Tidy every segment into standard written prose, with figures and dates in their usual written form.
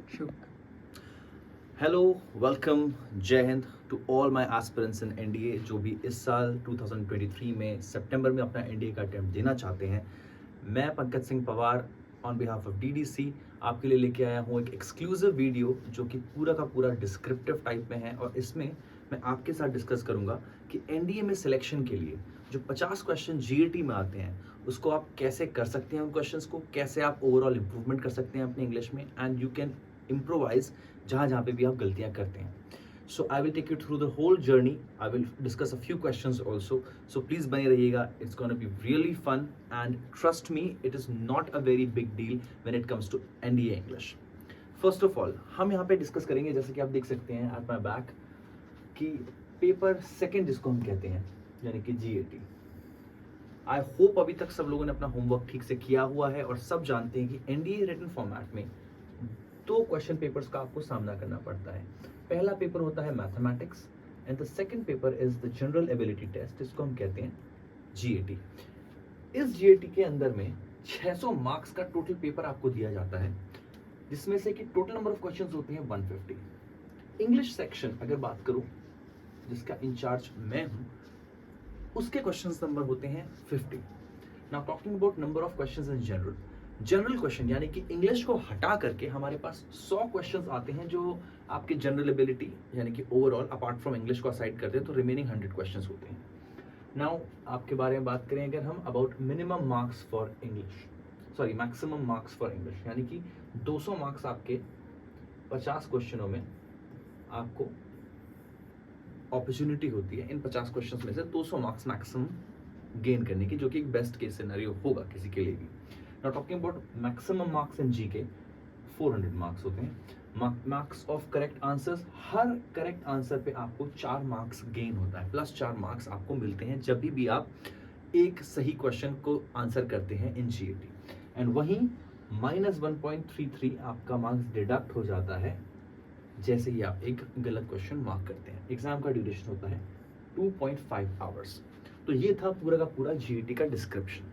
Shubh hello, welcome, Jai Hind to all my aspirants in NDA जो भी इस साल 2023 में सितंबर में अपना एनडीए का अटेम्प्ट देना चाहते हैं। मैं Pankaj Singh Pawar on behalf of DDC आपके लिए लेके आया हूँ एक एक्सक्लूसिव वीडियो जो कि पूरा का पूरा डिस्क्रिप्टिव टाइप में है और इसमें मैं आपके साथ डिस्कस करूंगा कि एनडीए में सिलेक्शन के लिए जो 50 क्वेश्चन जीएटी में आते हैं उसको आप कैसे कर सकते हैं, उन क्वेश्चंस को कैसे आप ओवरऑल इंप्रूवमेंट कर सकते हैं अपने इंग्लिश में, एंड यू कैन इम्प्रोवाइज जहाँ जहाँ पे भी आप गलतियाँ करते हैं। So I will take you through the whole journey. I will discuss a few questions also. So please बने रहिएगा. It's gonna be really fun and trust me, it is not a very big deal when it comes to NDA English. First of all, हम यहाँ पे discuss करेंगे जैसे कि आप देख सकते हैं at my back कि पेपर सेकंड जिसको हम कहते हैं यानी कि GAT. आई होप अभी तक सब लोगों ने अपना होमवर्क ठीक से किया हुआ है और सब जानते हैं कि एनडीए रिटन फॉर्मेट में दो क्वेश्चन पेपर्स का आपको सामना करना पड़ता है। पहला पेपर होता है mathematics and the second paper is the general ability test, जिसको हम कहते हैं जीएटी। इस जीएटी के अंदर में 600 मार्क्स का टोटल पेपर आपको दिया जाता है, जिसमें से कि टोटल नंबर ऑफ क्वेश्चंस होते हैं 150। इंग्लिश सेक्शन अगर बात करूं जिसका इंचार्ज मैं हूं, उसके क्वेश्चंस नंबर होते हैं 50। Now talking about number of questions in general question यानी कि इंग्लिश को हटा करके हमारे पास 100 क्वेश्चंस आते हैं जो आपके जनरल एबिलिटी यानी कि ओवरऑल अपार्ट फ्रॉम इंग्लिश को असाइड करते हैं, तो रिमेनिंग 100 क्वेश्चंस होते हैं। नाउ आपके बारे में बात करें अगर हम about minimum marks for English, sorry maximum marks for English, यानी कि 200 मार्क्स आपके 50 क्वेश्चनों में आपको अपॉर्चुनिटी होती है इन 50 क्वेश्चंस में से 200 मार्क्स मैक्सिमम गेन करने की, जो कि एक बेस्ट केस सिनेरियो होगा किसी के लिए भी। Now talking about maximum marks in GK 400 marks होते हैं। Marks of correct answers, her correct answer पे आपको 4 मार्क्स गेन होता है, प्लस 4 मार्क्स आपको मिलते हैं जब भी आप एक सही क्वेश्चन को आंसर करते हैं इन जीएटी। एंड वहीं -1.33 आपका मार्क्स डिडक्ट हो जाता है जैसे ही आप एक गलत क्वेश्चन मार्क करते हैं। एग्जाम का ड्यूरेशन होता है 2.5 आवर्स। तो ये था पूरा का पूरा जीएटी का डिस्क्रिप्शन,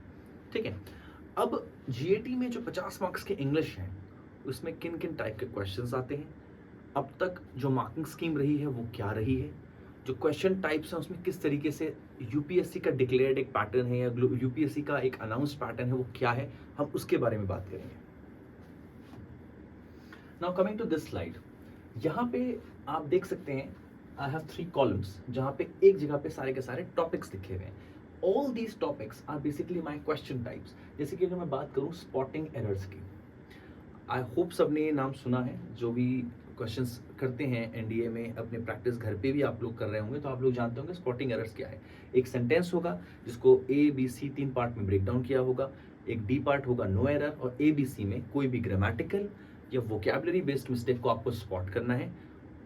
ठीक है। अब जीएटी में जो 50 मार्क्स के इंग्लिश हैं उसमें किन किन टाइप के क्वेश्चंस आते हैं, अब तक जो मार्किंग स्कीम रही है वो क्या रही है, जो क्वेश्चन टाइप्स हैं उसमें किस तरीके से यूपीएससी का डिक्लेयर्ड एक पैटर्न है या यूपीएससी का एक अनाउंस्ड पैटर्न है वो क्या है, हम उसके बारे में बात करेंगे। Now coming to this slide, यहाँ पे आप देख सकते हैं आई हैव 3 कॉलम्स जहाँ पे एक जगह पे सारे के सारे टॉपिक्स लिखे हुए हैं। All these topics are basically my question types. जैसे कि अगर मैं बात करूँ स्पॉटिंग एरर्स की, आई होप सबने ये नाम सुना है। जो भी क्वेश्चंस करते हैं एनडीए में अपने प्रैक्टिस घर पे भी आप लोग कर रहे होंगे तो आप लोग जानते होंगे स्पॉटिंग एरर्स क्या है। एक सेंटेंस होगा जिसको ए बी सी 3 पार्ट में ब्रेक डाउन किया होगा, एक डी पार्ट होगा नो एरर, और ए बी सी में कोई भी ग्रामेटिकल या वोकैबुलरी बेस्ड मिस्टेक को आपको स्पॉट करना है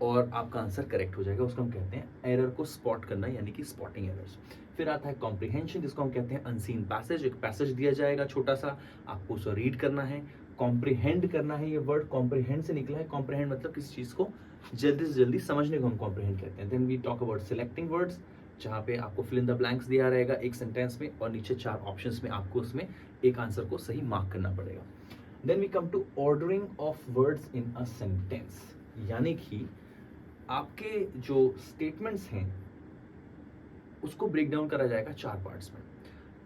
और आपका आंसर करेक्ट हो जाएगा। उसको हम कहते हैं एरर को स्पॉट करना यानी कि स्पॉटिंग एरर्स। फिर आता है कॉम्प्रिहेंशन, जिसको हम कहते हैं अनसीन पैसेज। एक पैसेज दिया जाएगा छोटा सा, आपको उसे रीड करना है, कॉम्प्रिहेंड करना है। ये वर्ड कॉम्प्रिहेंड से निकला है। कॉम्प्रिहेंड मतलब किसी चीज को जल्दी से जल्दी समझने को हम कॉम्प्रिहेंड कहते हैं। Then we talk about selecting words, जहाँ पे आपको फिल इन द ब्लैंक्स दिया रहेगा एक सेंटेंस में और नीचे 4 ऑप्शंस में आपको उसमें एक आंसर को सही मार्क करना पड़ेगा। Then we come to ordering of words in a sentence, यानी कि आपके जो स्टेटमेंट्स हैं उसको ब्रेक डाउन करा जाएगा 4 पार्ट्स में।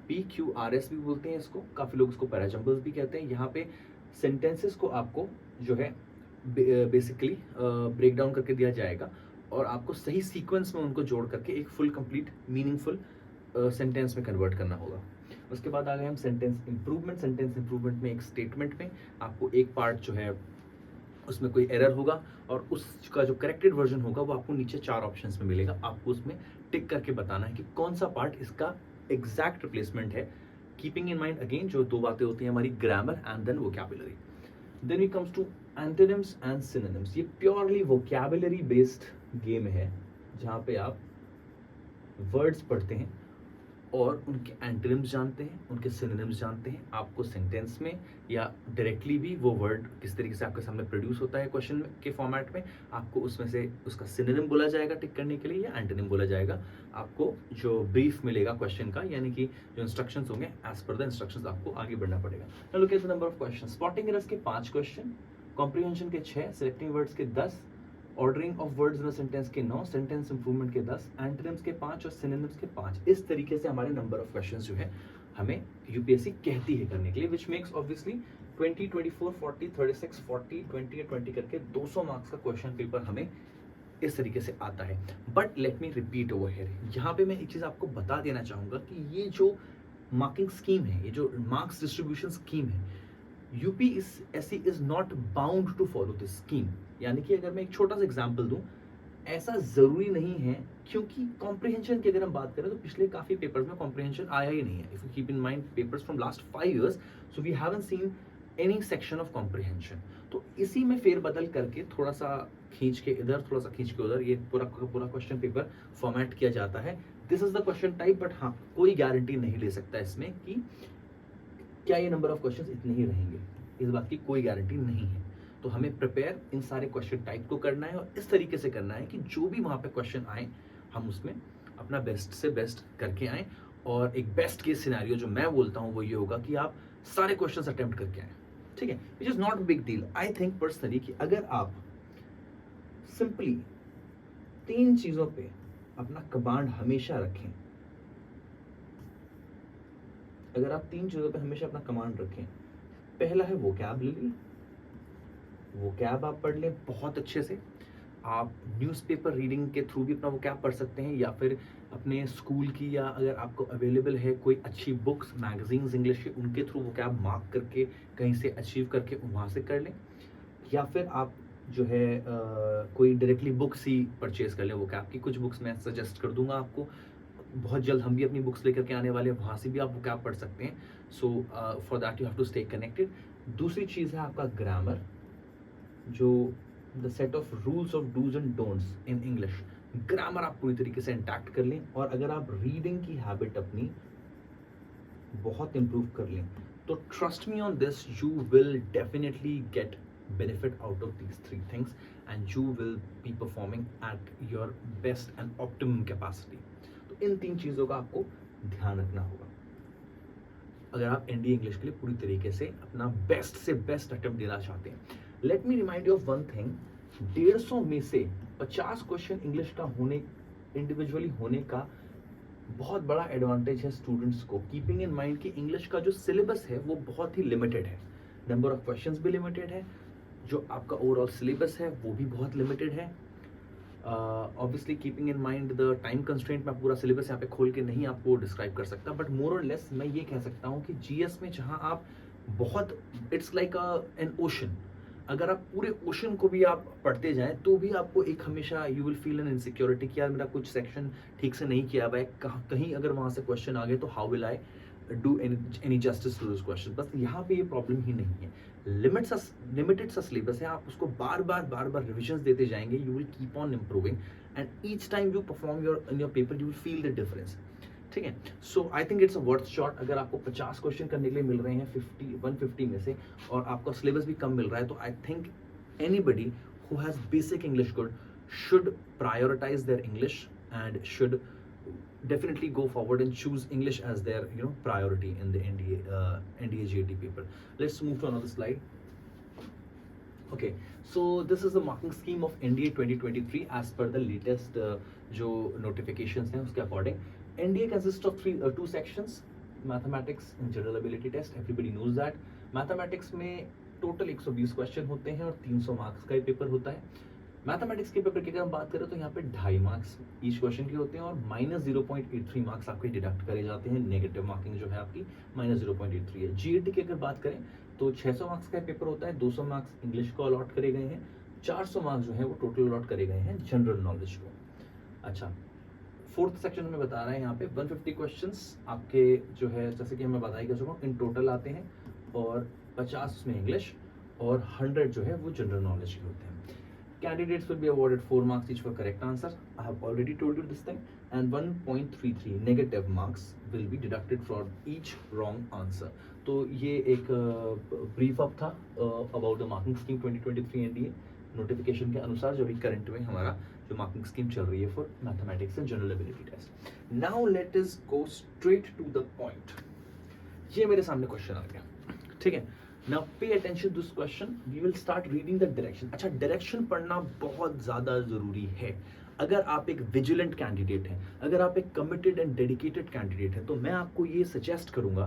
PQRS भी बोलते हैं इसको, काफी लोग इसको पैराजम्बल्स भी कहते हैं। यहाँ पे सेंटेंसेस को आपको जो है बेसिकली ब्रेक डाउन करके दिया जाएगा और आपको सही सीक्वेंस में उनको जोड़ करके एक फुल कंप्लीट मीनिंगफुल सेंटेंस में कन्वर्ट करना होगा। उसके बाद आ गए हम सेंटेंस इंप्रूवमेंट। सेंटेंस इंप्रूवमेंट में एक स्टेटमेंट में आपको एक पार्ट जो है उसमें कोई एरर होगा और उसका जो करेक्टेड वर्जन होगा वो आपको नीचे 4 ऑप्शंस में मिलेगा। आपको उसमें टिक करके बताना है कि कौन सा पार्ट इसका एग्जैक्ट रिप्लेसमेंट है, कीपिंग इन माइंड अगेन जो 2 बातें होती हैं हमारी, grammar and then vocabulary. Then we comes to antonyms and synonyms. ये प्योरली वोकैबुलरी बेस्ड गेम है जहाँ पे आप वर्ड्स पढ़ते हैं और उनके एंटोनिम्स जानते हैं, उनके सिनोनिम्स जानते हैं। आपको सेंटेंस में या डायरेक्टली भी वो वर्ड किस तरीके से आपके सामने प्रोड्यूस होता है क्वेश्चन के फॉर्मेट में, आपको उसमें से उसका सिनोनिम बोला जाएगा टिक करने के लिए या एंटोनिम बोला जाएगा। आपको जो ब्रीफ मिलेगा क्वेश्चन का यानी कि जो इंस्ट्रक्शंस होंगे एज पर द इंस्ट्रक्शंस आपको आगे बढ़ना पड़ेगा। Now look at the number of question. Spotting errors के 5 क्वेश्चन, कॉम्प्रिहेंशन के 6, सिलेक्टिंग वर्ड्स के 10, ordering of words in sentence के 9, सेंटेंस इंप्रूवमेंट के 10, एंटोनिम्स के 5 और सिनोनिम्स के 5। इस तरीके से हमारे नंबर ऑफ क्वेश्चंस जो है हमें यूपीएससी कहती है करने के लिए, विच मेक्स ऑब्वियसली 20, 24, 40, 36, 40, 20 या 20 करके 200 मार्क्स का क्वेश्चन पेपर हमें इस तरीके से आता है। But let me repeat over here, यहाँ पे मैं एक चीज़ आपको बता देना चाहूँगा कि ये जो मार्किंग स्कीम है, ये जो मार्क्स डिस्ट्रीब्यूशन स्कीम है, UPSC is not bound to follow this scheme. यानी कि अगर मैं एक छोटा सा एग्जांपल दूं, ऐसा जरूरी नहीं है, क्योंकि कॉम्प्रिहेंशन की अगर हम बात करें तो पिछले काफी पेपर्स में कॉम्प्रिहेंशन आया ही नहीं है। If you keep in mind papers from last 5 years, so we haven't seen any section of comprehension. तो इसी में फेरबदल करके थोड़ा सा खींच के इधर, थोड़ा सा खींच के उधर, ये पूरा पूरा क्वेश्चन पेपर फॉर्मेट किया जाता है। This is the question type, but हाँ, कोई गारंटी नहीं ले सकता इसमें कि क्या ये नंबर ऑफ क्वेश्चंस इतने ही रहेंगे, इस बात की कोई गारंटी नहीं है। तो हमें प्रिपेयर इन सारे क्वेश्चन टाइप को करना है और इस तरीके से करना है कि जो भी वहाँ पे क्वेश्चन आए हम उसमें अपना बेस्ट से बेस्ट करके आएँ। और एक बेस्ट केस सिनेरियो जो मैं बोलता हूँ वो ये होगा कि आप सारे क्वेश्चंस अटेम्प्ट करके आए, ठीक है, which is not big deal. I think personally कि अगर आप सिंपली 3 चीजों पे अपना कमांड हमेशा रखें, अगर आप 3 चीजों पे हमेशा अपना कमांड रखें, पहला है वोकैबुलरी, वोकैब आप पढ़ लें बहुत अच्छे से। आप न्यूज़पेपर रीडिंग के थ्रू भी अपना वोकैब पढ़ सकते हैं, या फिर अपने स्कूल की, या अगर आपको अवेलेबल है कोई अच्छी बुक्स, मैगजीन्स इंग्लिश के, उनके थ्रू वोकैब मार्क करके कहीं से अचीव करके वहाँ से कर लें। या फिर आप जो है कोई डायरेक्टली बुक्स ही परचेज कर लें वोकैब की। कुछ बुक्स मैं सजेस्ट कर दूंगा आपको, बहुत जल्द हम भी अपनी बुक्स लेकर के आने वाले हैं, वहाँ से भी आप वोकैब पढ़ सकते हैं। So for that you have to stay connected. दूसरी चीज़ है आपका ग्रामर, जो the set of rules of dos and don'ts in English, grammar आप पूरी तरीके से इंटैक्ट कर लें। और अगर आप रीडिंग की हैबिट अपनी बहुत इंप्रूव कर लें, तो trust me on this, you will definitely get benefit out of these 3 things and you will be performing at your best and optimum capacity. तो इन 3 चीज़ों का आपको ध्यान रखना होगा अगर आप एनडीए इंग्लिश के लिए पूरी तरीके से अपना बेस्ट से बेस्ट अटेम्प्ट देना चाहते हैं। Let me remind you of one thing, 150 में से 50 क्वेश्चन इंग्लिश का होने, इंडिविजुअली होने का बहुत बड़ा एडवांटेज है स्टूडेंट्स को। कीपिंग इन माइंड कि इंग्लिश का जो सिलेबस है वो बहुत ही लिमिटेड है, नंबर ऑफ क्वेश्चंस भी लिमिटेड है, जो आपका ओवरऑल सिलेबस है वो भी बहुत लिमिटेड है। Obviously keeping in mind the time constraint, मैं पूरा सिलेबस यहाँ पे खोल के नहीं आपको डिस्क्राइब कर सकता, बट मोर और लेस मैं ये कह सकता हूँ कि जीएस में जहाँ आप बहुत, इट्स लाइक एन ओशन, अगर आप पूरे ओशन को भी आप पढ़ते जाएं तो भी आपको एक हमेशा you will feel an insecurity कि यार मेरा कुछ सेक्शन ठीक से नहीं किया हुआ है, कहीं अगर वहाँ से क्वेश्चन आ गए तो how will I do any justice to this question. बस यहाँ पे ये प्रॉब्लम ही नहीं है, लिमिटेड सा सिलेबस है, आप उसको बार बार रिविजन्स देते जाएंगे, you will keep on improving and each time you perform in your paper you will feel the difference, ठीक है। So I think it's a worth shot. अगर आपको 50 क्वेश्चन करने के लिए मिल रहे हैं 150 में से, और आपका सिलेबस भी कम मिल रहा है, तो I think anybody who has basic English good should prioritize their English and should definitely go forward and choose English as their priority in the NDA GAT paper. Let's move to another slide. Okay, so this is the marking scheme of NDA 2023 as per the latest जो notifications हैं उसके according. NDA consists of 2 sections, mathematics and general ability test. Everybody knows that. Mathematics में total 120 question होते हैं और 300 marks का paper होता है। मैथमेटिक्स के पेपर की अगर हम बात करें तो यहाँ पे 2.5 मार्क्स ईच क्वेश्चन के होते हैं और -0.83 मार्क्स आपके डिडक्ट करे जाते हैं। नेगेटिव मार्किंग जो है आपकी -0.83 है। जीएटी की अगर बात करें तो 600 मार्क्स का पेपर होता है, 200 मार्क्स इंग्लिश को अलॉट करे गए हैं, 400 मार्क्स जो है वो टोटल अलॉट करे गए हैं जनरल नॉलेज को। अच्छा, 4th सेक्शन में बता रहे हैं यहाँ पे 150 क्वेश्चंस आपके जो है, जैसे कि मैं बताई कर चुका हूँ, इन टोटल आते हैं और 50 में इंग्लिश और 100 जो है वो जनरल नॉलेज के होते हैं। Candidates will be awarded 4 marks each for correct answer. I have already told you this thing. And 1.33 negative marks will be deducted for each wrong answer. तो ये एक brief up था about the marking scheme 2023 NDA notification के अनुसार जो भी current में हमारा जो marking scheme चल रही है for mathematics and general ability test. Now let us go straight to the point. ये मेरे सामने question आ गया, ठीक है। Now pay attention to this question. We will start reading the direction. अच्छा, डायरेक्शन पढ़ना बहुत ज़्यादा ज़रूरी है. अगर आप एक विजिलेंट कैंडिडेट हैं, अगर आप एक कमिटेड एंड डेडिकेटेड कैंडिडेट हैं, तो मैं आपको ये सजेस्ट करूंगा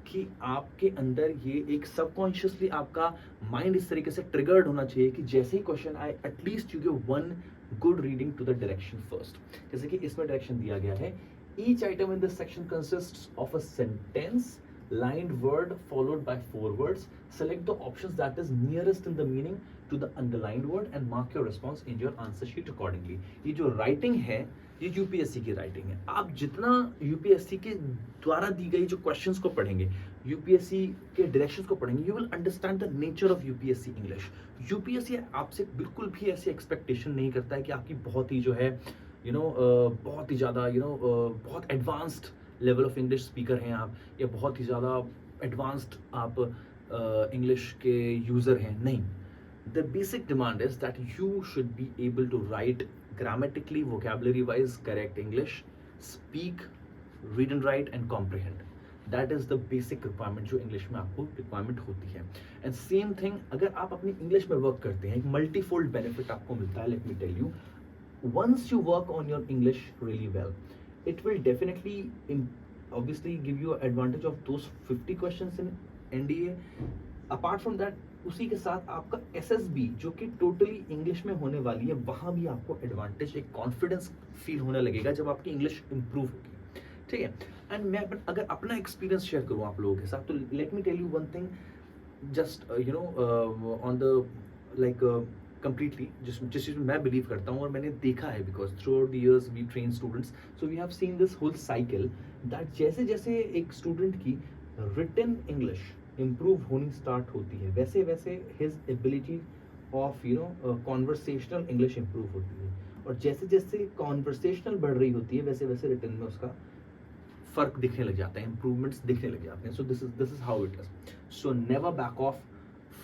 कि आपके अंदर ये एक सबकॉन्शियसली आपका माइंड इस तरीके से ट्रिगर्ड होना चाहिए कि जैसे ही क्वेश्चन आए at least you give one good reading to the direction first. जैसे कि इसमें डायरेक्शन दिया गया है, each item in this section consists of a sentence lined word followed by 4 words. Select the options that is nearest in the meaning to the underlined word and mark your response in your answer sheet accordingly. ये जो writing है, ये UPSC की writing है. आप जितना UPSC के द्वारा दी गई जो क्वेश्चंस को पढ़ेंगे, यूपीएससी के डायरेक्शंस को पढ़ेंगे, you will understand the nature of UPSC English. UPSC आपसे बिल्कुल भी ऐसी एक्सपेक्टेशन नहीं करता है कि आपकी बहुत ही जो है बहुत ही ज़्यादा बहुत advanced level of English speaker हैं आप, या बहुत ही ज़्यादा एडवांस्ड आप इंग्लिश के यूज़र हैं. नहीं, the basic demand is that you should be able to write grammatically, vocabulary wise correct English, speak, read and write and comprehend. That is the basic requirement जो इंग्लिश में आपको requirement होती है. And same thing, अगर आप अपनी English में work करते हैं, एक मल्टीफोल्ड बेनिफिट आपको मिलता है. Let me tell you, once you work on your English really well, it will definitely obviously give you an advantage of those 50 questions in NDA. Apart from that, उसी के साथ आपका SSB जो कि totally English में होने वाली है, वहाँ भी आपको एडवांटेज, एक कॉन्फिडेंस फील होने लगेगा जब आपकी इंग्लिश इंप्रूव होगी. ठीक है. एंड मैं अगर अपना एक्सपीरियंस शेयर करूँ आप लोगों के साथ, तो let me tell you one thing, just on the like completely जिस चीज़ में मैं बिलीव करता हूँ और मैंने देखा है, because throughout the years we train students, so we have seen this whole cycle that जैसे जैसे एक स्टूडेंट की रिटन इंग्लिश इम्प्रूव होनी स्टार्ट होती है, वैसे वैसे his ability of conversational English improve होती है. और जैसे जैसे कॉन्वर्सेशनल बढ़ रही होती है, वैसे वैसे रिटन में उसका फर्क दिखने लग जाता है, इम्प्रूवमेंट्स दिखने लग जाते हैं. सो this is how it is. So never back of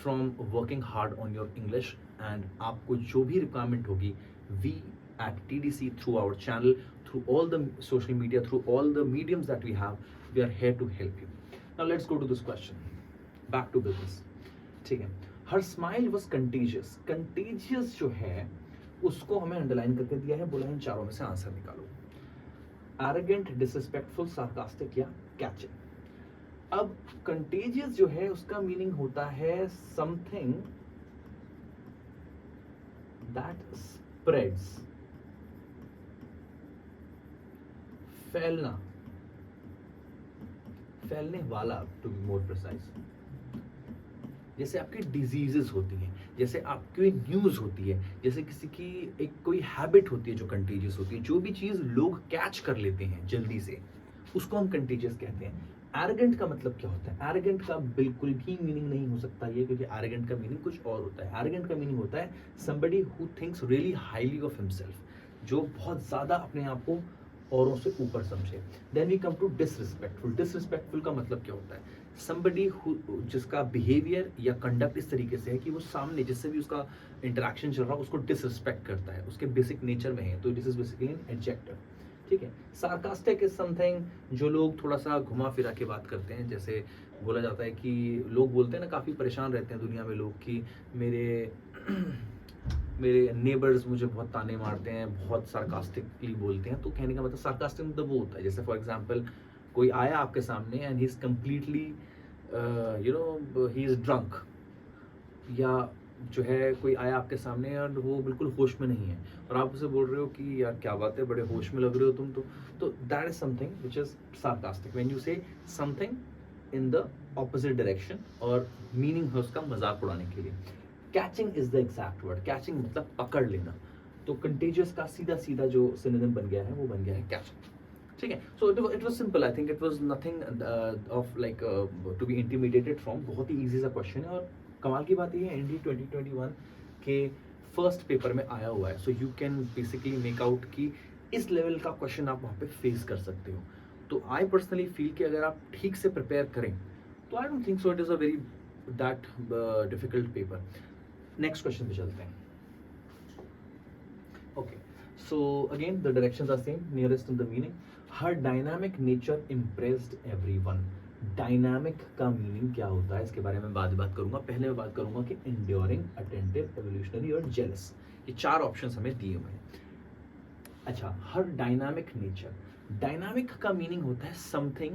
from working hard on your English. And आपको जो भी रिक्वायरमेंट होगी, we at TDC, through our channel, through all the social media, through all the mediums that we have, we are here to help you. Now let's go to this question. Back to business. ठीक है. Her smile was contagious. Contagious जो है उसको हमें underline करके दिया है, बोला है इन चारों में से आंसर निकालो. Arrogant, disrespectful, sarcastic या catching. अब contagious जो है उसका मीनिंग होता है something that spreads, फैलना, फैलने वाला, टू बी मोर प्रिसाइज. जैसे आपकी डिजीजेस होती हैं, जैसे आपकी न्यूज़ होती है, जैसे किसी की एक कोई हैबिट होती है जो कंटेजियस होती है, जो भी चीज़ लोग कैच कर लेते हैं जल्दी से, उसको हम कंटेजियस कहते हैं. एरोगेंट का मतलब क्या होता है? एरोगेंट का बिल्कुल भी मीनिंग नहीं हो सकता ये, क्योंकि एरोगेंट का मीनिंग कुछ और होता है. एरोगेंट का मीनिंग होता है somebody who thinks really highly of himself, जो बहुत ज़्यादा अपने आप को औरों से ऊपर समझे. Then we come to disrespectful. Disrespectful का मतलब क्या होता है? समबडी जिसका बिहेवियर या कंडक्ट इस तरीके से है कि वो सामने जिससे भी उसका इंटरेक्शन चल रहा है उसको डिसरिस्पेक्ट करता है, उसके बेसिक नेचर में है. तो this is basically an adjective. ठीक है. सार्कास्टिक इज समथिंग जो लोग थोड़ा सा घुमा फिरा के बात करते हैं. जैसे बोला जाता है कि लोग बोलते हैं ना, काफ़ी परेशान रहते हैं दुनिया में लोग कि मेरे नेबर्स मुझे बहुत ताने मारते हैं, बहुत सार्कास्टिकली बोलते हैं. तो कहने का मतलब सार्कास्टिक मतलब वो होता है, जैसे फॉर एग्जांपल कोई आया आपके सामने and he is completely he is drunk, या जो है कोई आया आपके सामने और वो बिल्कुल होश में नहीं है और आप उसे बोल रहे हो कि यार क्या बात है, बड़े होश में लग रहे हो तुम. तो that is something which is sarcastic when you से something in the opposite direction और मीनिंग है उसका मजाक उड़ाने के लिए. Catching is the exact word. Catching मतलब पकड़ लेना. तो कंटेजियस का सीधा सीधा जो सिनोनिम बन गया है वो बन गया है कैचिंग. ठीक है. So it was simple. I think it was nothing of like to be intimidated from. बहुत ही ईजी सा क्वेश्चन है और कमाल की बात यह है एनडी 2021 के फर्स्ट पेपर में आया हुआ है. So you can basically make out कि इस लेवल का क्वेश्चन आप वहाँ पे फेस कर सकते हो. तो आई पर्सनली फील कि अगर आप ठीक से प्रिपेयर करें तो I don't think so it is a very that difficult paper. Next question पे चलते हैं. Okay. So again the directions are same, nearest in the meaning. Her dynamic nature impressed everyone. Dynamic का meaning क्या होता है इसके बारे में बाद करूंगा। पहले मैं बात करूंगा कि इंड्योरिंग, अटेंटिव, एवोल्यूशनरी और जेलस, ये 4 ऑप्शंस हमें दिए हुए हैं। अच्छा, हर डायनामिक नेचर, डायनामिक का मीनिंग होता है something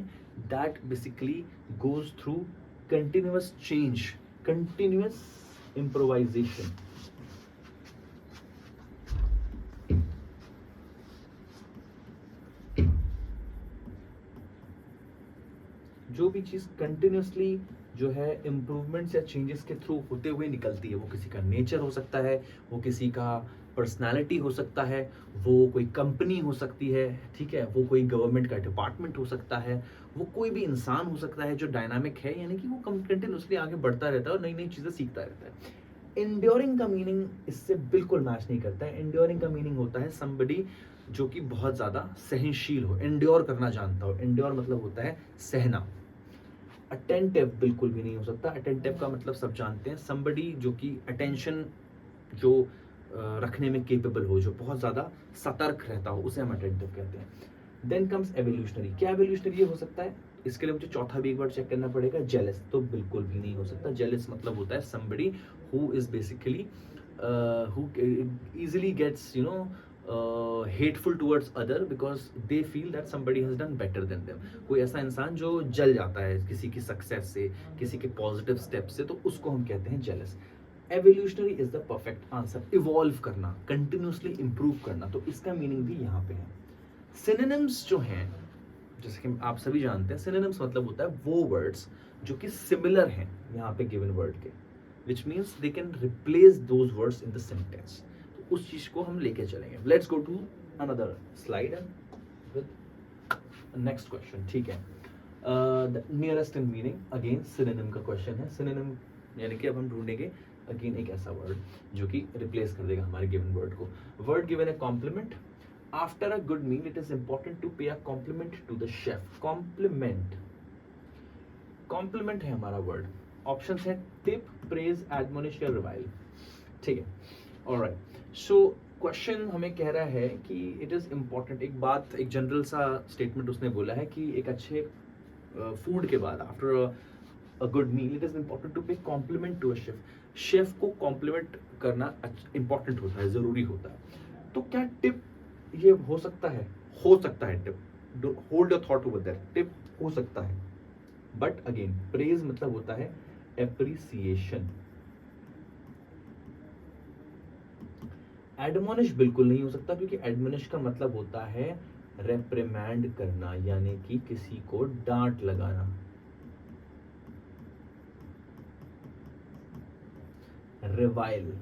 that basically goes through continuous change, continuous improvisation. जो भी चीज कंटिन्यूअसली जो है इम्प्रूवमेंट्स या चेंजेस के थ्रू होते हुए निकलती है, वो किसी का नेचर हो सकता है, वो किसी का पर्सनालिटी हो सकता है, वो कोई कंपनी हो सकती है, ठीक है, वो कोई गवर्नमेंट का डिपार्टमेंट हो सकता है, वो कोई भी इंसान हो सकता है जो डायनामिक है, यानी कि वो कंटिन्यूअसली आगे बढ़ता रहता है और नई नई चीजें सीखता रहता है। इंड्योरिंग का मीनिंग इससे बिल्कुल मैच नहीं करता है। इंड्योरिंग का मीनिंग होता है समबडी जो कि बहुत ज्यादा सहनशील हो, इंड्योर करना जानता हो। इंड्योर मतलब होता है सहना। अटेंटिव बिल्कुल भी नहीं हो सकता। अटेंटिव का मतलब सब जानते हैं, समबडी जो कि अटेंशन जो रखने में केपेबल हो, जो बहुत ज्यादा सतर्क रहता हो, उसे हम अटेंटिव कहते हैं। Then comes evolutionary. क्या एवोल्यूशनरी हो सकता है? इसके लिए मुझे चौथा भी एक बार चेक करना पड़ेगा। जेलस तो बिल्कुल भी नहीं हो सकता। जेलस मतलब होता है somebody who is basically who easily gets hateful towards other because they feel that somebody has done better than them। कोई ऐसा इंसान जो जल जाता है किसी की सक्सेस से, किसी के पॉजिटिव स्टेप से, तो उसको हम कहते हैं jealous. Evolutionary is the perfect answer. Evolve करना, कंटिन्यूसली इंप्रूव करना, तो इसका मीनिंग भी यहाँ पे है। सिनोनिम्स जो हैं, जैसे कि आप सभी जानते हैं, सिनोनिम्स मतलब होता है वो वर्ड्स जो कि सिमिलर हैं यहाँ पे गिवन वर्ड के, which means they can replace those words in the sentence। तो उस चीज को हम लेके चलेंगे। Let's go to another slide with next question। ठीक है, the nearest in meaning, again synonym का question है। synonym यानी कि अब हम ढूंढेंगे again एक ऐसा word जो कि replace कर देगा हमारे given word को। word given है compliment। after a good meal it is important to pay a compliment to the chef। compliment, compliment है हमारा word। ऑप्शन है टिप, प्रेज, एडमोनिश या रिवाइल। ठीक है, ऑलराइट। सो क्वेश्चन हमें कह रहा है कि इट इज इंपॉर्टेंट, एक बात, एक जनरल सा स्टेटमेंट उसने बोला है कि एक अच्छे फूड के बाद, after a good meal, it is important to pay compliment to a chef. Chef को कॉम्प्लीमेंट करना इंपॉर्टेंट होता है, जरूरी होता है। तो क्या टिप ये हो सकता है? हो सकता है tip. Hold your thought over that, tip हो सकता है। बट अगेन प्रेज मतलब होता है एप्रिसिएशन। एडमोनिश बिल्कुल नहीं हो सकता, क्योंकि एडमोनिश का मतलब होता है रेप्रिमैंड करना, यानी कि किसी को डांट लगाना। रिवाइल,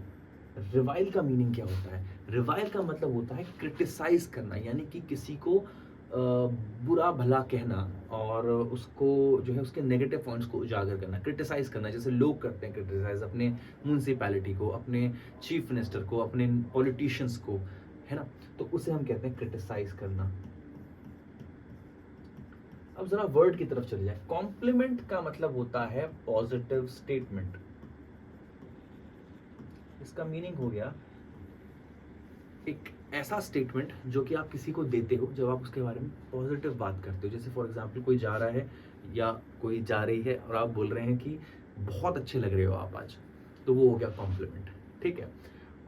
रिवाइल का मीनिंग क्या होता है? रिवाइल का मतलब होता है क्रिटिसाइज करना, यानी कि किसी को बुरा भला कहना और उसको जो है उसके नेगेटिव पॉइंट्स को उजागर करना, क्रिटिसाइज करना, जैसे लोग करते हैं क्रिटिसाइज अपने म्यूनसिपैलिटी को, अपने चीफ मिनिस्टर को, अपने पॉलिटिशियंस को, है ना, तो उसे हम कहते हैं क्रिटिसाइज करना। अब जरा वर्ड की तरफ चले जाए। कॉम्प्लीमेंट का मतलब होता है पॉजिटिव स्टेटमेंट। इसका मीनिंग हो गया एक ऐसा स्टेटमेंट जो कि आप किसी को देते हो जब आप उसके बारे में पॉजिटिव बात करते हो। जैसे फॉर एग्जांपल कोई जा रहा है या कोई जा रही है और आप बोल रहे हैं कि बहुत अच्छे लग रहे हो आप आज, तो वो हो गया कॉम्प्लीमेंट। ठीक है,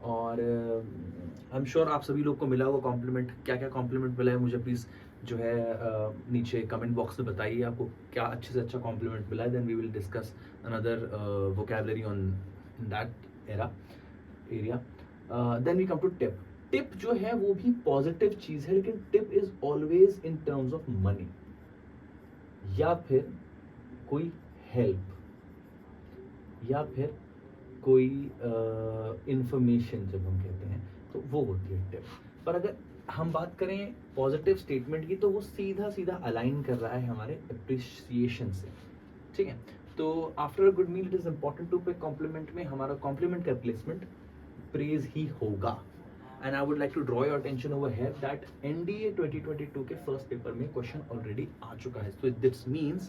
और आई एम श्योर आप सभी लोग को मिला होगा कॉम्प्लीमेंट। क्या क्या कॉम्प्लीमेंट मिला है मुझे प्लीज़ जो है नीचे कमेंट बॉक्स में बताइए आपको क्या अच्छे से अच्छा कॉम्प्लीमेंट मिला है। Then we will discuss another vocabulary on that area. Then we come to tip. Tip जो है वो भी पॉजिटिव चीज है, लेकिन tip is always in terms of money या फिर कोई हेल्प या फिर कोई इंफॉर्मेशन जब हम कहते हैं तो वो होती है टिप। पर अगर हम बात करें पॉजिटिव स्टेटमेंट की तो वो सीधा सीधा अलाइन कर रहा है हमारे अप्रिसिएशन से। ठीक है, तो after a good meal it is important to pay compliment में हमारा कॉम्प्लीमेंट का प्लेसमेंट प्रेज ही होगा। And I would like to draw your attention over here that NDA 2022 के फर्स्ट पेपर में क्वेश्चन ऑलरेडी आ चुका है। So this means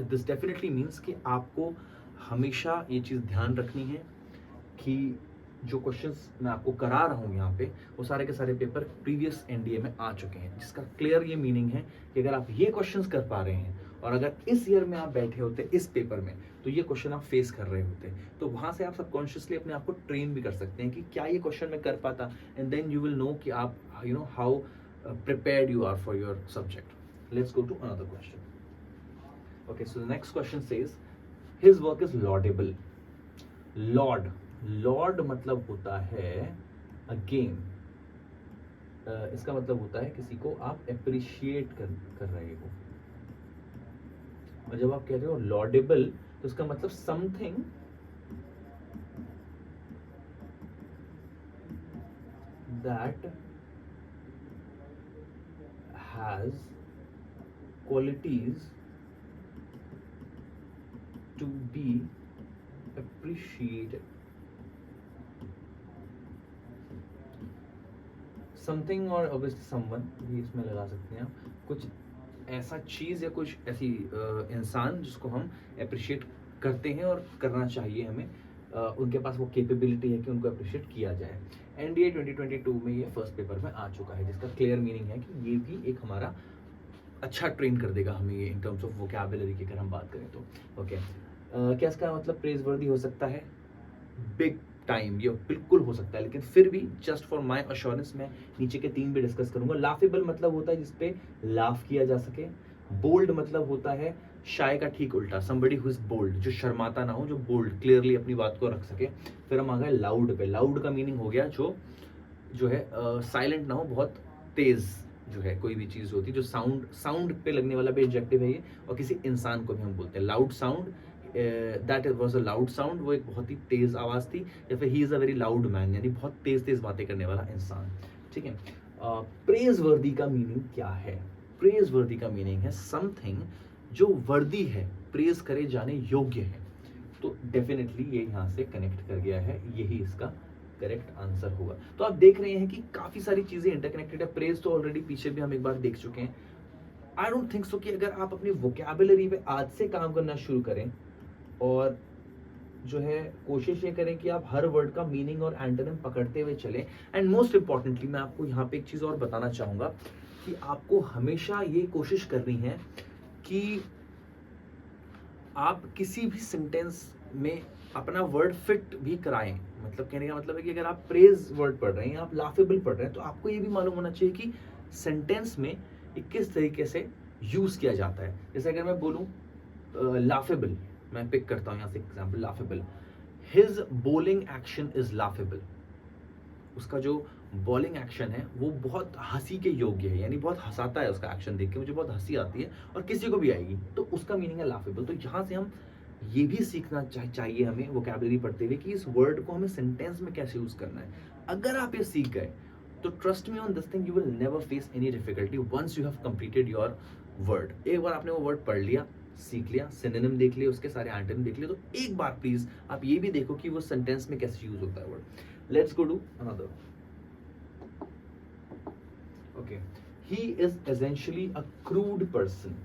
this definitely means कि आपको हमेशा ये चीज़ ध्यान रखनी है कि जो क्वेश्चंस मैं आपको करा रहा हूँ यहाँ पे वो सारे के सारे पेपर प्रीवियस NDA में आ चुके हैं, जिसका क्लियर ये मीनिंग है कि अगर आप ये क्वेश्चंस कर पा रहे हैं और अगर इस ईयर में आप बैठे होते इस पेपर में, तो ये क्वेश्चन आप फेस कर रहे होते, तो वहां से आप सबकॉन्शियसली अपने आप को ट्रेन भी कर सकते हैं कि क्या ये क्वेश्चन मैं कर पाता, and then you will know कि आप how prepared you are for your subject. Let's go to another question. Okay, so the next question says his work is laudable. Laud मतलब होता है again, इसका मतलब होता है किसी को आप appreciate कर रहे हो, और जब आप कह रहे हो laudable तो इसका मतलब something that has qualities to be appreciated. Something और obviously someone भी इसमें लगा सकते हैं आप, कुछ ऐसा चीज़ या कुछ ऐसी इंसान जिसको हम अप्रिशिएट करते हैं और करना चाहिए हमें, उनके पास वो कैपेबिलिटी है कि उनको अप्रिशिएट किया जाए। एनडीए 2022 में ये फर्स्ट पेपर में आ चुका है, जिसका क्लियर मीनिंग है कि ये भी एक हमारा अच्छा ट्रेन कर देगा हमें ये इन टर्म्स ऑफ वोकैबुलरी की अगर हम बात करें तो। ओके, क्या इसका मतलब प्रेज वर्दी हो सकता है? बिग टाइम, ये बिल्कुल हो सकता है, लेकिन फिर भी जस्ट फॉर माय अश्योरेंस मैं नीचे के 3 भी डिस्कस करूंगा। लाफेबल मतलब होता है जिसपे लाफ किया जा सके। बोल्ड मतलब होता है शाय का ठीक उल्टा, समबडी हु इज बोल्ड, जो शर्माता ना हो, जो बोल्ड क्लियरली अपनी बात को रख सके। फिर हम आ गए लाउड पे। लाउड का मीनिंग हो गया जो है साइलेंट ना हो, बहुत तेज जो है कोई भी चीज होती है, जो साउंड पे लगने वाला भी एडजेक्टिव है ये, और किसी इंसान को भी हम बोलते हैं loud sound, that was a loud sound, वो एक बहुत ही तेज आवाज थी, या फिर he is a very loud man, यानी बहुत तेज बातें करने वाला इंसान। ठीक है, प्रेज वर्दी का मीनिंग क्या है? प्रेज वर्दी का मीनिंग है समथिंग जो वर्दी है, प्रेज करे जाने योग्य है। तो डेफिनेटली ये यहाँ से कनेक्ट कर गया है, यही इसका करेक्ट आंसर होगा। तो आप देख रहे हैं कि काफी सारी चीजें इंटरकनेक्टेड है। प्रेज तो ऑलरेडी पीछे भी हम एक बार देख चुके हैं। आई डोंट थिंक सो कि अगर आप अपनी वोकैबुलरी पे आज से काम करना शुरू करें और जो है कोशिश ये करें कि आप हर वर्ड का मीनिंग और एंटोनिम पकड़ते हुए चलें, एंड मोस्ट इंपॉर्टेंटली मैं आपको यहाँ पे एक चीज और बताना चाहूंगा कि आपको हमेशा ये कोशिश करनी है कि आप किसी भी सेंटेंस में अपना वर्ड फिट भी कराएं। मतलब कहने का मतलब है कि अगर आप प्रेज वर्ड पढ़ रहे हैं या आप लाफेबल पढ़ रहे हैं, तो आपको ये भी मालूम होना चाहिए कि सेंटेंस में ये किस तरीके से यूज किया जाता है। जैसे अगर मैं बोलूं लाफेबल, मैं पिक करता हूं यहां से example, laughable, his bowling action is laughable. उसका जो बॉलिंग एक्शन है वो बहुत हंसी के योग्य है, यानी बहुत हंसाता है, उसका एक्शन देख के मुझे बहुत हंसी आती है और किसी को भी आएगी, तो उसका मीनिंग है लाफेबल। तो यहाँ से हम ये भी सीखना चाहिए हमें वोकैबुलरी पढ़ते हुए कि इस वर्ड को हमें सेंटेंस में कैसे यूज करना है। अगर आप ये सीख गए तो trust me on this thing, you will never face any difficulty once you have completed your word. एक बार आपने वो वर्ड पढ़ लिया, सीख लिया, सिनोनिम देख लिया, उसके सारे एंटोनिम देख लिए, तो एक बार प्लीज आप ये भी देखो कि वो सेंटेंस में कैसे यूज होता है word. Let's go to another. Okay, he is essentially a crude person.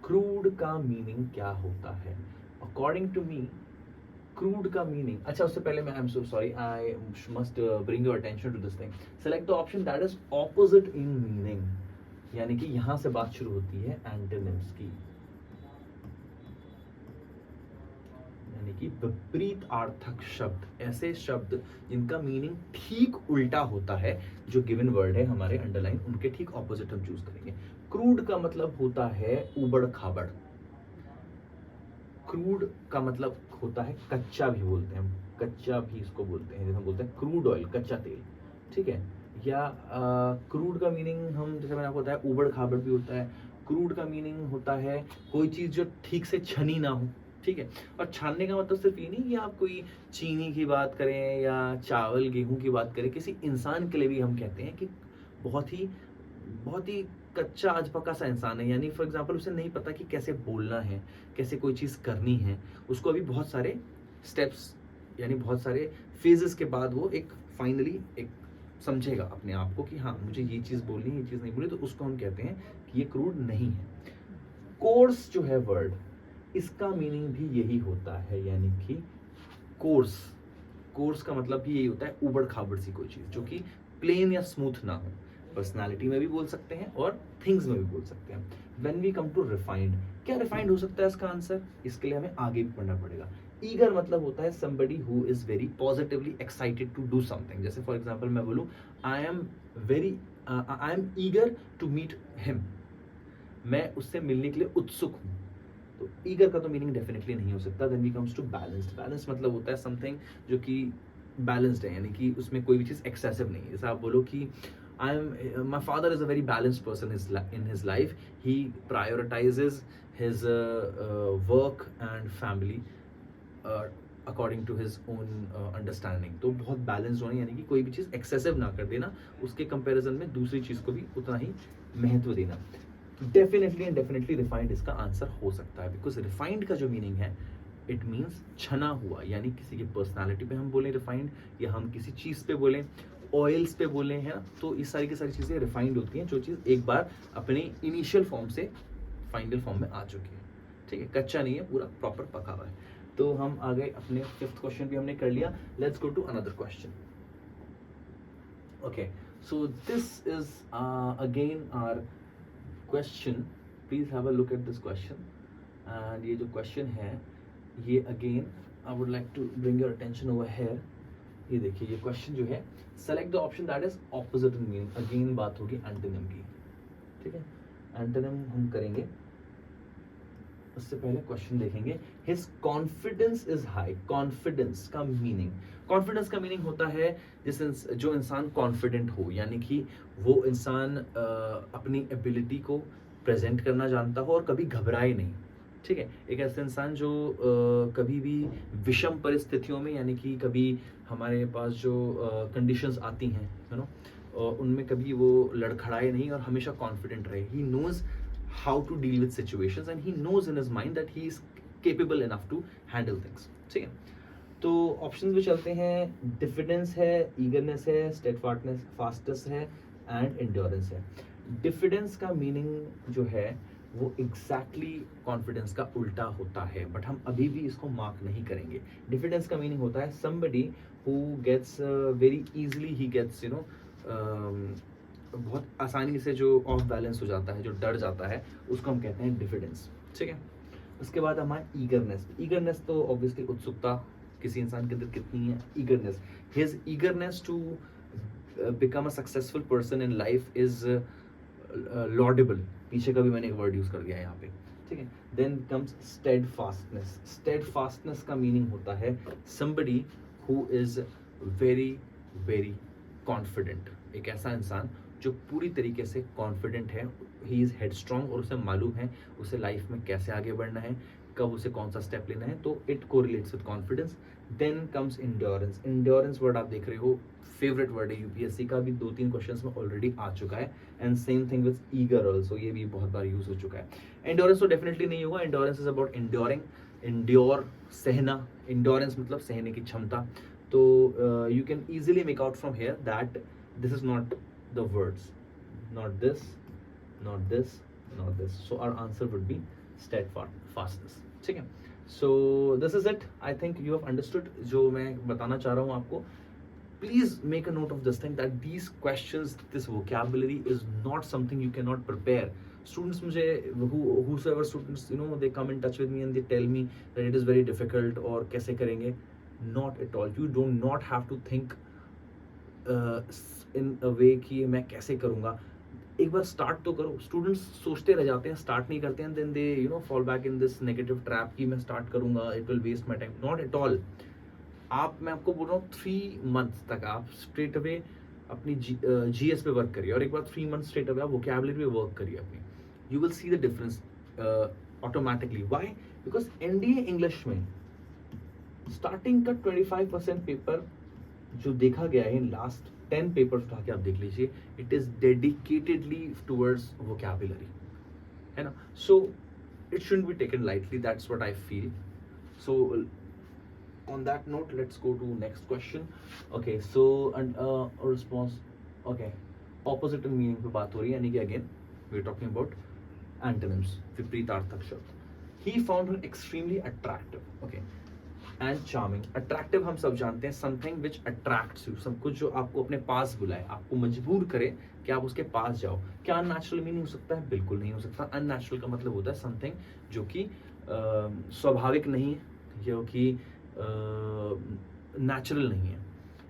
Crude का मीनिंग क्या होता है? अकॉर्डिंग टू मी क्रूड का मीनिंग, अच्छा उससे पहले मैं I am so sorry, I must bring your attention to this thing. Select the option that is opposite in meaning, यानी कि यहां से बात शुरू होती है एंटोनिम्स की, यानी कि विपरीतार्थक शब्द, ऐसे शब्द जिनका मीनिंग ठीक उल्टा होता है जो गिवन वर्ड है हमारे अंडरलाइन, उनके ठीक ऑपोजिट हम चूज करेंगे। क्रूड का मतलब होता है उबड़ खाबड़। क्रूड का मतलब होता है कच्चा भी बोलते हैं हम, कच्चा भी इसको बोलते हैं, जैसे हम बोलते हैं क्रूड ऑयल, कच्चा तेल। ठीक है, या क्रूड का मीनिंग हम, जैसे मैंने आपको बताया, उबड़ खाबड़ भी होता है। क्रूड का मीनिंग होता है कोई चीज जो ठीक से छनी ना हो। ठीक है, और छानने का मतलब सिर्फ ये नहीं कि आप कोई चीनी की बात करें या चावल गेहूं की बात करें, किसी इंसान के लिए भी हम कहते हैं कि बहुत ही कच्चा आज पका सा इंसान है, यानी फॉर एग्जांपल उसे नहीं पता कि कैसे बोलना है, कैसे कोई चीज़ करनी है, उसको अभी बहुत सारे स्टेप्स यानी बहुत सारे फेजेस के बाद वो एक फाइनली एक समझेगा अपने आप को कि हाँ मुझे ये चीज़ बोलनी है, ये चीज़ नहीं बोलनी, तो उसको हम कहते हैं कि ये क्रूड नहीं है। कोर्स जो है वर्ड, इसका मीनिंग भी यही होता है, यानी कि कोर्स का मतलब भी यही होता है उबड़ खाबड़ सी कोई चीज़ जो कि प्लेन या स्मूथ ना हो। पर्सनालिटी में भी बोल सकते हैं और थिंग्स में भी बोल सकते हैं. When we come to refined, क्या रिफाइंड हो सकता है इसका आंसर? इसके लिए हमें आगे भी पढ़ना पड़ेगा. ईगर मतलब होता है somebody who is very positively excited to do something. जैसे फॉर एग्जाम्पल मैं बोलूँ I am eager to meet him, मैं उससे मिलने के लिए उत्सुक हूँ. तो ईगर का तो मीनिंग डेफिनेटली नहीं हो सकता. Then we comes to balanced. Balance मतलब होता है समथिंग जो कि बैलेंस्ड है, यानी कि उसमें कोई भी चीज़ एक्सेसिव नहीं है. जैसे आप बोलो कि my father is a very balanced person in his life. He prioritizes his work and family according to his own understanding. तो बहुत बैलेंस होना, यानी कि कोई भी चीज़ एक्सेसिव ना कर देना, उसके कंपैरिजन में दूसरी चीज़ को भी उतना ही महत्व देना. डेफिनेटली एंड डेफिनेटली रिफाइंड इसका आंसर हो सकता है, बिकॉज रिफाइंड का जो मीनिंग है इट मीन्स छना हुआ, यानी किसी की पर्सनालिटी पे हम बोलें रिफाइंड, या हम किसी चीज़ पे बोलें, ऑयल्स पे बोले हैं, तो इस सारी की सारी चीज़ें रिफाइंड होती हैं जो चीज़ एक बार अपने इनिशियल फॉर्म से फाइनल फॉर्म में आ चुकी है. ठीक है, कच्चा नहीं है, पूरा प्रॉपर पका हुआ है. तो हम आ गए अपने फिफ्थ क्वेश्चन भी हमने कर लिया. Let's go to another question. Okay, so this is again our question. Please have a look at this question. And ये जो क्वेश्चन है ये again I would like to bring your attention over here. ये देखिए, ये question जो है, select the option that is opposite in meaning. Again बात होगी एंटोनिम की. ठीक है, एंटोनिम हम करेंगे. उससे पहले क्वेश्चन देखेंगे. His confidence is high. Confidence का मीनिंग, कॉन्फिडेंस का मीनिंग होता है जो इंसान कॉन्फिडेंट हो, यानी कि वो इंसान अपनी एबिलिटी को प्रेजेंट करना जानता हो और कभी घबराए नहीं. ठीक है, एक ऐसा इंसान जो कभी भी विषम परिस्थितियों में, यानी कि कभी हमारे पास जो कंडीशंस आती हैं यू नो, उनमें कभी वो लड़खड़ाए नहीं और हमेशा कॉन्फिडेंट रहे. He knows how to deal with situations and he knows in his mind that he is capable enough to handle things. ठीक है, तो ऑप्शंस भी चलते हैं. डिफिडेंस है, ईगरनेस है, स्टेडफास्टनेस है एंड एंड्योरेंस है. डिफिडेंस का मीनिंग जो है वो एग्जैक्टली कॉन्फिडेंस का उल्टा होता है, बट हम अभी भी इसको मार्क नहीं करेंगे. डिफिडेंस का मीनिंग होता है somebody who gets very easily he gets you know बहुत आसानी से जो ऑफ बैलेंस हो जाता है, जो डर जाता है, उसको हम कहते हैं डिफिडेंस. ठीक है, उसके बाद हमारा ईगरनेस. ईगरनेस तो ऑब्वियसली उत्सुकता, किसी इंसान के अंदर कितनी है eagerness. His eagerness to become a successful person in life is laudable. पीछे का भी मैंने एक वर्ड यूज कर दिया है यहाँ पे. ठीक है, देन कम्स स्टेडफास्टनेस. स्टेडफास्टनेस का मीनिंग होता है somebody who is very very confident. एक ऐसा इंसान जो पूरी तरीके से कॉन्फिडेंट है, ही इज़ हेडस्ट्रॉन्ग और उसे मालूम है उसे लाइफ में कैसे आगे बढ़ना है, कब उसे कौन सा स्टेप लेना है, तो it correlates with confidence. Then comes endurance. Endurance word आप देख रहे हो, फेवरेट वर्ड है यूपीएससी का, भी 2-3 क्वेश्चंस में ऑलरेडी आ चुका है. And same thing with eager also, ये भी बहुत बार यूज हो चुका है. इंड्योरेंस तो डेफिनेटली नहीं होगा. Endurance is about enduring, endure सहना. इंड्योरेंस मतलब सहने की क्षमता. तो you can easily make out from here that this is not the words, not this, not this, not this. So our answer would be steadfastness. ठीक है, so this is it. I think you have understood जो मैं बताना चाह रहा हूँ आपको. Please make a note of this thing that these questions, this vocabulary is not something you cannot prepare. Students मुझे whosoever students you know they come in touch with me and they tell me that it is very difficult और कैसे करेंगे. Not at all. You do not have to think इन अ वे कि मैं कैसे करूँगा. एक बार start तो करो. स्टूडेंट्स सोचते रह जाते हैं, स्टार्ट नहीं करते हैं, then they you know fall back in this negative trap कि मैं स्टार्ट करूँगा, it will waste my time. Not at all. मैं आपको बोल रहा हूँ 3 मंथ्स तक आप स्ट्रेट अवे अपनी जीएस पे वर्क करिए और एक बार 3 मंथ स्ट्रेट अवे आप वोकैबुलरी पे वर्क करिए अपनी. You will see the difference automatically. Why? Because NDA English में स्टार्टिंग का 25% पेपर जो देखा गया है, इन लास्ट 10 पेपर्स उठा के आप देख लीजिए, it is dedicatedly towards vocabulary, है ना. So it shouldn't be taken lightly. That's what I feel. So on that note let's go to next question. Okay, so response. Okay, opposite in meaning पे बात हो रही है, यानी कि again we are talking about antonyms, विपरीतार्थक शब्द. He found her extremely attractive. Okay, and charming. Attractive हम सब जानते हैं, समथिंग विच अट्रैक्ट्स यू, सब कुछ जो आपको अपने पास बुलाए, आपको मजबूर करे कि आप उसके पास जाओ। क्या अननेचुरल मीनिंग हो सकता है? बिल्कुल नहीं हो सकता। अननेचुरल का मतलब होता है समथिंग जो कि स्वाभाविक नहीं है, जो कि नेचुरल नहीं है।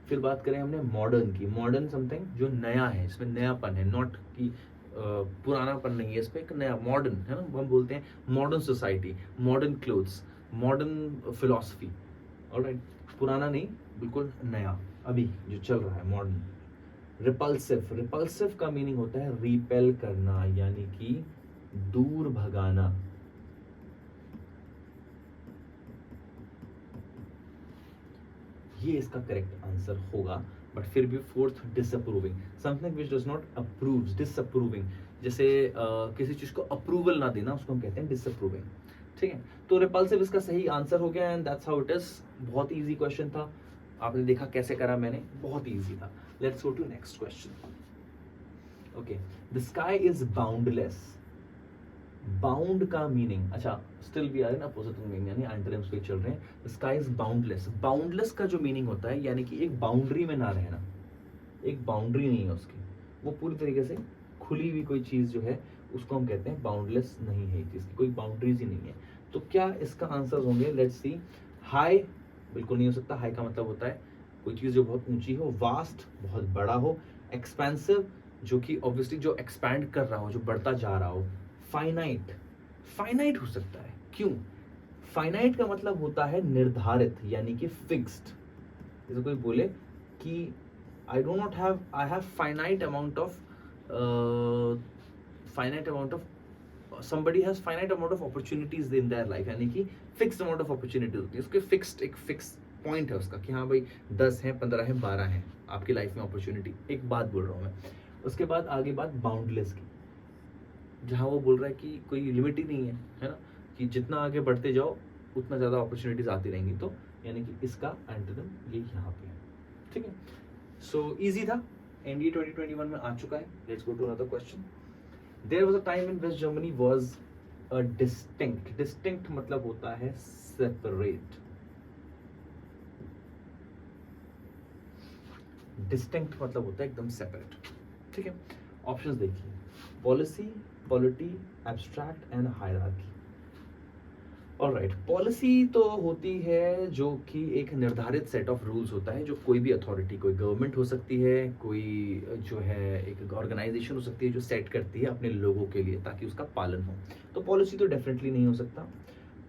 फिर बात करें हमने मॉडर्न की, मॉडर्न समथिंग जो नया है, इसमें नयापन है, नॉट कि पुरानापन नहीं है, इसमें एक नया मॉडर्न है ना, हम बोलते हैं modern society, modern clothes, modern philosophy. Alright, पुराना नहीं, बिल्कुल नया, अभी जो चल रहा है, मॉडर्न। रिपल्सिव, रिपल्सिव का मीनिंग होता है रिपेल करना, यानी कि दूर भगाना। ये इसका करेक्ट आंसर होगा। बट फिर भी fourth, disapproving, something which does not approves, disapproving, जैसे किसी चीज को अप्रूवल ना देना, उसको हम कहते हैं डिसअप्रूविंग। ठीक है, तो रिपल्सिव इसका सही आंसर हो गया, and that's how it is. बहुत इजी क्वेश्चन था, आपने देखा कैसे करा मैंने, बहुत इजी था। Let's go to next question. Okay, the sky is boundless. Bound का मीनिंग, अच्छा स्टिल भी आ रहे हैं ना, अपोजिट मीनिंग, यानी एंटोनिम्स पे चल रहे हैं। स्काई इज बाउंडलेस, बाउंडलेस का जो मीनिंग होता है यानी कि एक बाउंड्री में ना रहना, एक बाउंड्री नहीं है उसकी, वो पूरी तरीके से खुली हुई कोई चीज जो है उसको हम कहते हैं बाउंडलेस नहीं है, जिसकी कोई बाउंड्रीज ही नहीं है। तो क्या इसका आंसर होंगे? Let's see. हाई बिल्कुल नहीं हो सकता, हाई का मतलब होता है कोई चीज जो बहुत ऊंची हो, वास्ट बहुत बड़ा हो, एक्सपेंसिव जो कि ऑब्वियसली जो एक्सपैंड कर रहा हो, जो बढ़ता जा रहा हो, फाइनाइट, फाइनाइट हो सकता है। क्यों? फाइनाइट का मतलब होता है निर्धारित, यानी कि फिक्स्ड। जैसे कोई बोले कि I do not have, I have finite amount of, finite amount of, somebody has finite amount of opportunities in their life, यानी कि फिक्स्ड अमाउंट ऑफ अपॉर्चुनिटीज होती है, उसके फिक्स्ड, एक फिक्स पॉइंट है उसका कि हाँ भाई 10 है, 15 है, 12 है आपकी लाइफ में अपॉर्चुनिटी, एक बात बोल रहा हूँ मैं। उसके बाद आगे बात बाउंडलेस की, जहाँ वो बोल रहा है कि कोई लिमिट ही नहीं है ना, कि जितना आगे बढ़ते जाओ उतना ज़्यादा अपॉर्चुनिटीज आती रहेंगी। तो यानी कि इसका एंटोनिम ये यहाँ पे है। ठीक है, सो इजी था, एनडीए 2021 में आ चुका है। Let's go to another question. There was a time in West Germany was a distinct, distinct मतलब होता है सेपरेट, डिस्टिंक्ट मतलब होता है एकदम सेपरेट। ठीक है, ऑप्शंस देखिए, policy, polity, abstract and hierarchy. Alright, policy तो होती है जो कि एक निर्धारित सेट ऑफ रूल्स होता है, जो कोई भी अथॉरिटी, कोई गवर्नमेंट हो सकती है, कोई जो है एक ऑर्गेनाइजेशन हो सकती है, जो सेट करती है अपने लोगों के लिए ताकि उसका पालन हो। तो पॉलिसी तो डेफिनेटली नहीं हो सकता।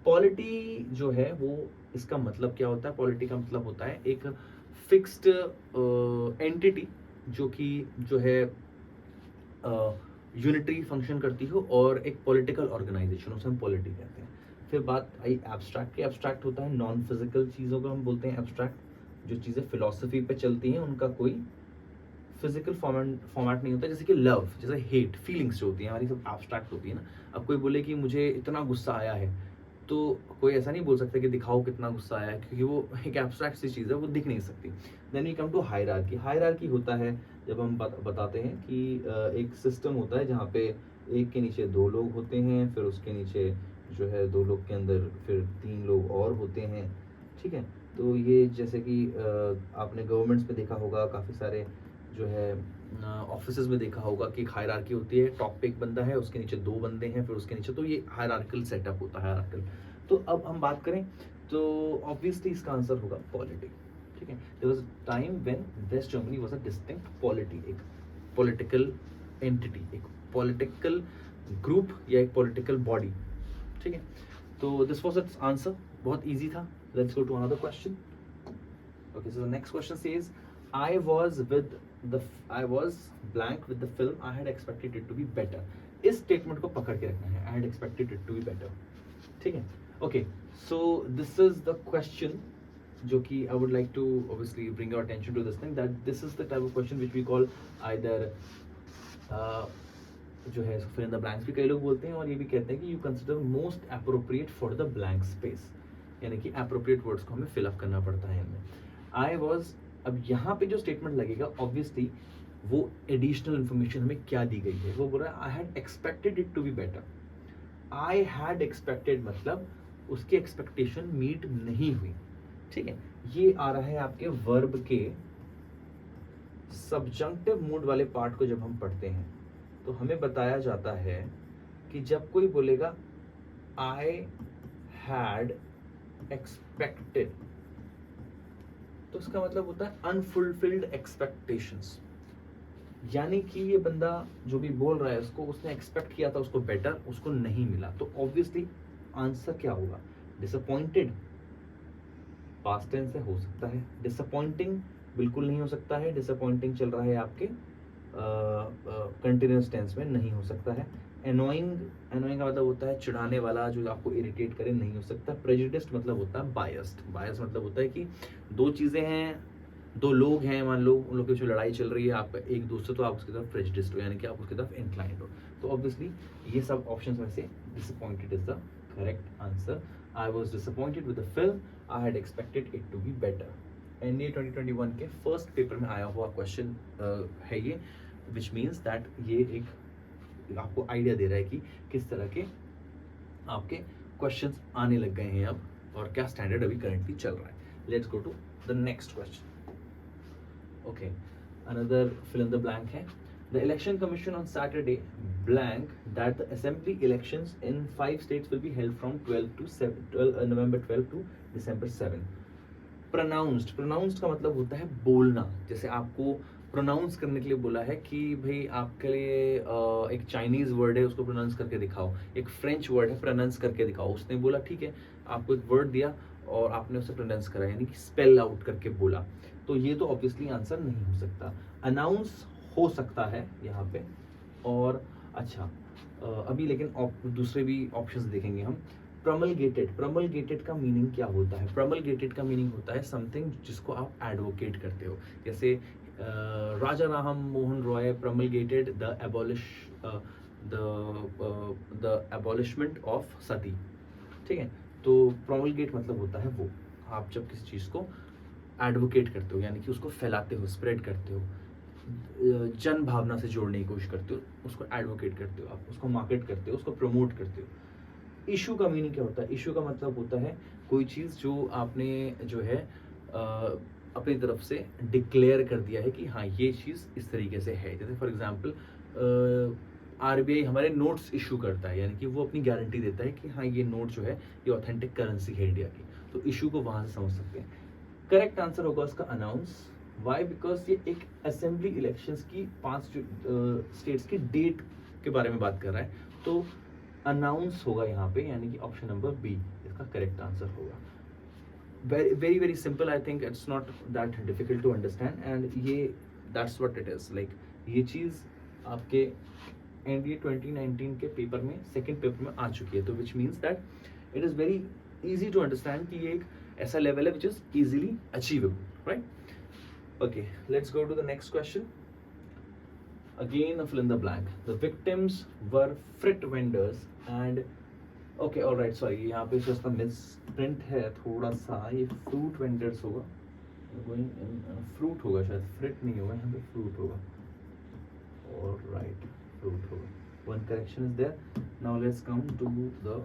पॉलिटी जो है वो, इसका मतलब क्या होता है? पॉलिटी का मतलब होता है एक फिक्स्ड एंटिटी जो कि जो है यूनिटरी फंक्शन करती हो, और एक पॉलिटिकल ऑर्गेनाइजेशन, उसे हम पॉलिटी कहते हैं। फिर बात आई एब्स्ट्रैक्ट की, एब्स्ट्रैक्ट होता है नॉन फिजिकल चीज़ों को हम बोलते हैं एब्स्ट्रैक्ट, जो चीज़ें फिलोसफी पे चलती हैं उनका कोई फिजिकल फॉर्मेट नहीं होता, जैसे कि लव, जैसे हेट, फीलिंग्स जो होती हैं हमारी, सब एब्स्ट्रैक्ट होती है ना। अब कोई बोले कि मुझे इतना गुस्सा आया है, तो कोई ऐसा नहीं बोल सकता कि दिखाओ कितना गुस्सा आया है, क्योंकि वो एक एब्स्ट्रैक्ट सी चीज़ है, वो दिख नहीं सकती। Then we come to hierarchy. Hierarchy होता है जब हम बताते हैं कि एक सिस्टम होता है जहाँ पे एक के नीचे दो लोग होते हैं, फिर उसके नीचे जो है दो लोग के अंदर फिर 3 लोग और होते हैं। ठीक है, तो ये जैसे कि आपने गवर्नमेंट्स में देखा होगा, काफ़ी सारे जो है ऑफिसेज में देखा होगा कि एक हायरार्की होती है, टॉप पे एक बंदा है, उसके नीचे 2 बंदे हैं, फिर उसके नीचे, तो ये हायरार्किकल सेटअप होता है, हायरार्किकल। तो अब हम बात करें तो ऑब्वियसली इसका आंसर होगा पॉलिटी। ठीक है, there was a time when West Germany was a distinct polity, एक पॉलिटिकल एंटिटी, एक पॉलिटिकल ग्रुप या एक पॉलिटिकल बॉडी। ठीक है, तो दिस वाज इट्स आंसर, बहुत इजी था। Let's go to another question. Okay, so the next question says, I was with I was blank with the film. I had expected it to be better. इस statement को पकड़ के रखना है, I had expected it to be better. ठीक है, okay, so this is the question जो कि I would like to obviously bring your attention to this thing, that this is the type of question which we call either जो है fill in the blanks भी कई लोग बोलते हैं, और ये भी कहते हैं कि you consider most appropriate for the blank space, यानी कि appropriate words को हमें fill up करना पड़ता है इनमें। I was, अब यहाँ पे जो स्टेटमेंट लगेगा ऑब्वियसली वो एडिशनल इन्फॉर्मेशन हमें क्या दी गई है, वो बोल रहा है I had expected it to be better. I had expected मतलब उसकी एक्सपेक्टेशन मीट नहीं हुई, ठीक है, ये आ रहा है आपके वर्ब के सब्जंक्टिव मूड वाले पार्ट को जब हम पढ़ते हैं तो हमें बताया जाता है कि जब कोई बोलेगा आई हैड एक्सपेक्टेड, तो इसका मतलब होता है अनफुलफिल्ड एक्सपेक्टेशंस, यानी कि ये बंदा जो भी बोल रहा है उसको उसने एक्सपेक्ट किया था उसको बेटर, उसको नहीं मिला, तो ऑब्वियसली आंसर क्या होगा? डिसअपॉइंटेड। पास्ट टेंस से हो सकता है, डिसअपॉइंटिंग बिल्कुल नहीं हो सकता है, डिसअपॉइंटिंग चल रहा है आपके कंटिन्यूस टेंस में, नहीं हो सकता है। एनोइंग, एनोइंग का मतलब होता है चिढ़ाने वाला, जो आपको इरिटेट करे, नहीं हो सकता। प्रेजुडिस्ड मतलब होता है बायस्ड, बायस मतलब होता है कि दो चीज़ें हैं, दो लोग हैं, मान लो उन लोगों के बीच में लड़ाई चल रही है, आपका एक दोस्त, तो आप उसकी तरफ प्रेजुडिस्ड हो, यानी कि आप उसकी तरफ इंक्लाइंड हो। तो ऑब्वियसली ये सब ऑप्शन में से disappointed is the correct answer. I was disappointed with the film, I had expected it to be better. NDA 2021 के फर्स्ट पेपर में आया हुआ क्वेश्चन है ये, विच मीन्स दैट ये एक आपको आइडिया दे रहा है कि किस तरह के आपके क्वेश्चंस आने लग गए हैं अब, और क्या स्टैंडर्ड अभी करंटली चल रहा है। Let's go to the next question. Okay, another fill in the blank है। The election commission on Saturday blank that the assembly elections in 5 states will be held from 12 November 12 to December 7. Pronounced, pronounced का मतलब होता है बोलना, जैसे आपको pronounce करने के लिए बोला है कि भाई आपके लिए एक चाइनीज वर्ड है उसको प्रोनाउंस करके दिखाओ, एक फ्रेंच वर्ड है प्रोनाउंस करके दिखाओ, उसने बोला ठीक है, आपको एक वर्ड दिया और आपने उसे प्रोनाउंस करा, यानी कि स्पेल आउट करके बोला, तो ये तो ऑब्वियसली आंसर नहीं हो सकता। अनाउंस हो सकता है यहाँ पे, और अच्छा अभी लेकिन दूसरे भी ऑप्शंस देखेंगे हम। प्रमलगेटेड, प्रमलगेटेड का मीनिंग क्या होता है? प्रमलगेटेड का मीनिंग होता है समथिंग जिसको आप एडवोकेट करते हो, जैसे राजा राम मोहन रॉय प्रमलगेटेड द एबॉलिशमेंट ऑफ सती, ठीक है, तो प्रमलगेट मतलब होता है वो, आप जब किसी चीज़ को एडवोकेट करते हो, यानी कि उसको फैलाते हो, स्प्रेड करते हो, जन भावना से जोड़ने की कोशिश करते हो, उसको एडवोकेट करते हो, आप उसको मार्केट करते हो, उसको प्रमोट करते हो। इशू का मीनिंग क्या होता है? इशू का मतलब होता है कोई चीज़ जो आपने जो है अपनी तरफ से डिक्लेयर कर दिया है कि हाँ ये चीज़ इस तरीके से है, जैसे फॉर एग्जांपल आरबीआई हमारे नोट्स इशू करता है, यानी कि वो अपनी गारंटी देता है कि हाँ ये नोट जो है ये ऑथेंटिक करेंसी है इंडिया की, तो इशू को वहाँ से समझ सकते हैं। करेक्ट आंसर होगा उसका अनाउंस। वाई? बिकॉज ये एक असेंबली इलेक्शंस की 5 स्टेट्स की डेट के बारे में बात कर रहा है, तो अनाउंस होगा यहाँ पे, यानी कि ऑप्शन नंबर बी इसका करेक्ट आंसर होगा। Very very simple, I think it's not that difficult to understand, and ये that's what it is like, ये चीज़ आपके एनडीए 2019 के पेपर में, सेकेंड पेपर में आ चुकी है, तो which means that it is very easy to understand कि ये एक ऐसा लेवल है which is easily achievable, right? Okay, let's go to the next question. Again, a fill in the blank. The victims were fruit vendors and okay, all right, sorry, यहाँ पे just a misprint है थोड़ा सा, ये fruit vendors होगा, going in fruit होगा शायद, fruit नहीं होगा यहाँ पे, fruit होगा, all right, fruit होगा. One correction is there. Now let's come to the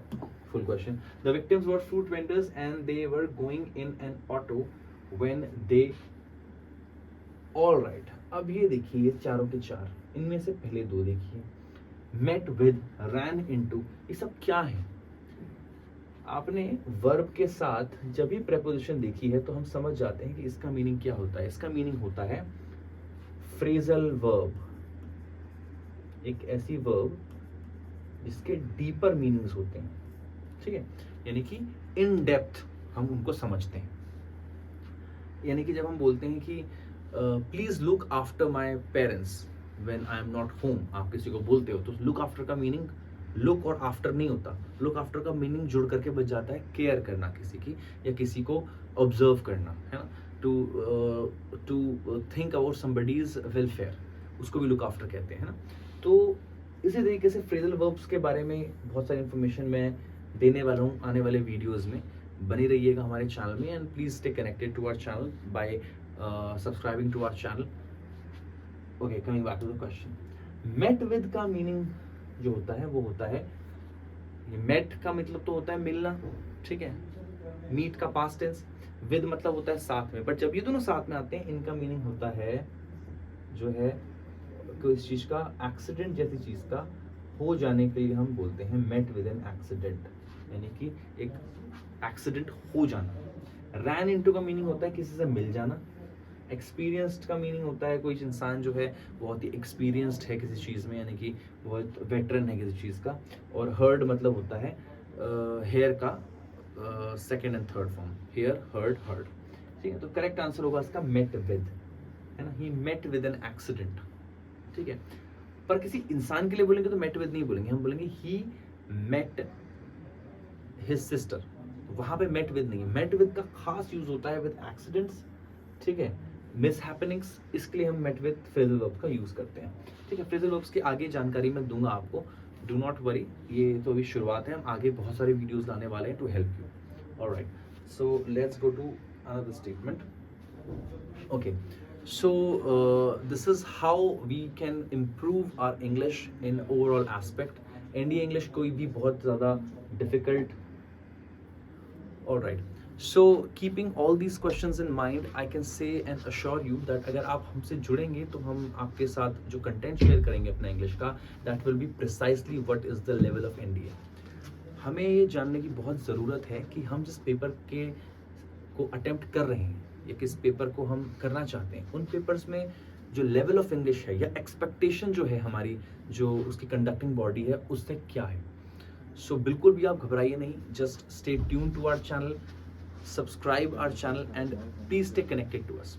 full question. The victims were fruit vendors and they were going in an auto when they, all right, अब ये देखिए चारों के चार, इनमें से पहले दो देखिए, met with, ran into, ये सब क्या है? आपने वर्ब के साथ जब भी preposition देखी है तो हम समझ जाते हैं कि इसका मीनिंग क्या होता है। इसका मीनिंग होता है फ्रेजल वर्ब, एक ऐसी वर्ब जिसके डीपर मीनिंग्स होते हैं, ठीक है, यानी कि इन डेप्थ हम उनको समझते हैं। यानी कि जब हम बोलते हैं कि please look after my parents when I am not home, आप किसी को बोलते हो, तो लुक आफ्टर का मीनिंग लुक और आफ्टर नहीं होता, लुक आफ्टर का मीनिंग जुड़ करके बच जाता है केयर करना किसी की, या किसी को ऑब्जर्व करना, है ना, to think about somebody's welfare, उसको भी लुक आफ्टर कहते हैं ना। तो इसी तरीके से फ्रेजल वर्ब्स के बारे में बहुत सारी इन्फॉर्मेशन मैं देने वाला हूँ आने वाले वीडियोस में, बनी रहिएगा हमारे चैनल में, and please stay connected to our channel by subscribing to our channel. Okay, coming back to the question, met with का मीनिंग जो होता है वो होता है, ये मेट का मतलब तो होता है मिलना, ठीक है, मीट का पास्ट टेंस, विद मतलब होता है साथ में, बट जब ये दोनों साथ में आते हैं इनका मीनिंग होता है जो है कोई चीज का एक्सीडेंट जैसी चीज का हो जाने के लिए हम बोलते हैं मेट विद एन एक्सीडेंट, यानी कि एक एक्सीडेंट हो जाना। रैन इनटू का मीनिंग होता है किसी से मिल जाना। एक्सपीरियंस्ड का मीनिंग होता है कोई इंसान जो है बहुत ही एक्सपीरियंस्ड है किसी चीज़ में, यानी कि बहुत वेटरन है किसी चीज़ का। और हर्ड मतलब होता है हेयर का second and third form, hear heard heard, ठीक है। तो करेक्ट आंसर होगा इसका मेट विद, है ना, he met with an accident, ठीक है। पर किसी इंसान के लिए बोलेंगे तो मेट विद नहीं बोलेंगे, हम बोलेंगे ही मेट हिज सिस्टर। वहां पे मेट विद नहीं है, मेट विद का खास यूज होता है विद एक्सीडेंट्स, ठीक है, मिस हैपनिंग्स, इसके लिए हम मेट विद फ्रेजल वर्ब का यूज करते हैं, ठीक है। फ्रेजल वर्ब्स की आगे जानकारी मैं दूंगा आपको, डू नॉट वरी, ये तो अभी शुरुआत है, हम आगे बहुत सारे वीडियोस लाने वाले हैं to help you. Alright, so let's go to another statement. Okay, so this is how we can improve our English in overall aspect. India English कोई भी बहुत ज़्यादा difficult. All right. So keeping all these questions in mind, I can say and assure you that अगर आप हमसे जुड़ेंगे तो हम आपके साथ जो कंटेंट शेयर करेंगे अपना इंग्लिश का, that will be precisely what is the level of India. हमें ये जानने की बहुत ज़रूरत है कि हम जिस पेपर के को अटेम्प्ट कर रहे हैं या किस पेपर को हम करना चाहते हैं, उन पेपर्स में जो लेवल ऑफ इंग्लिश है या एक्सपेक्टेशन जो है हमारी, जो उसकी कंडक्टिंग बॉडी है, उससे क्या है। सो बिल्कुल भी आप घबराइए नहीं, just stay tuned to our channel, subscribe our channel and please stay connected to us.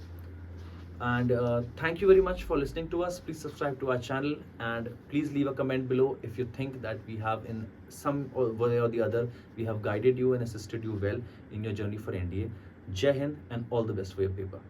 And thank you very much for listening to us. Please subscribe to our channel and please leave a comment below if you think that we have in some way or the other we have guided you and assisted you well in your journey for NDA. Jai Hind and all the best for your paper.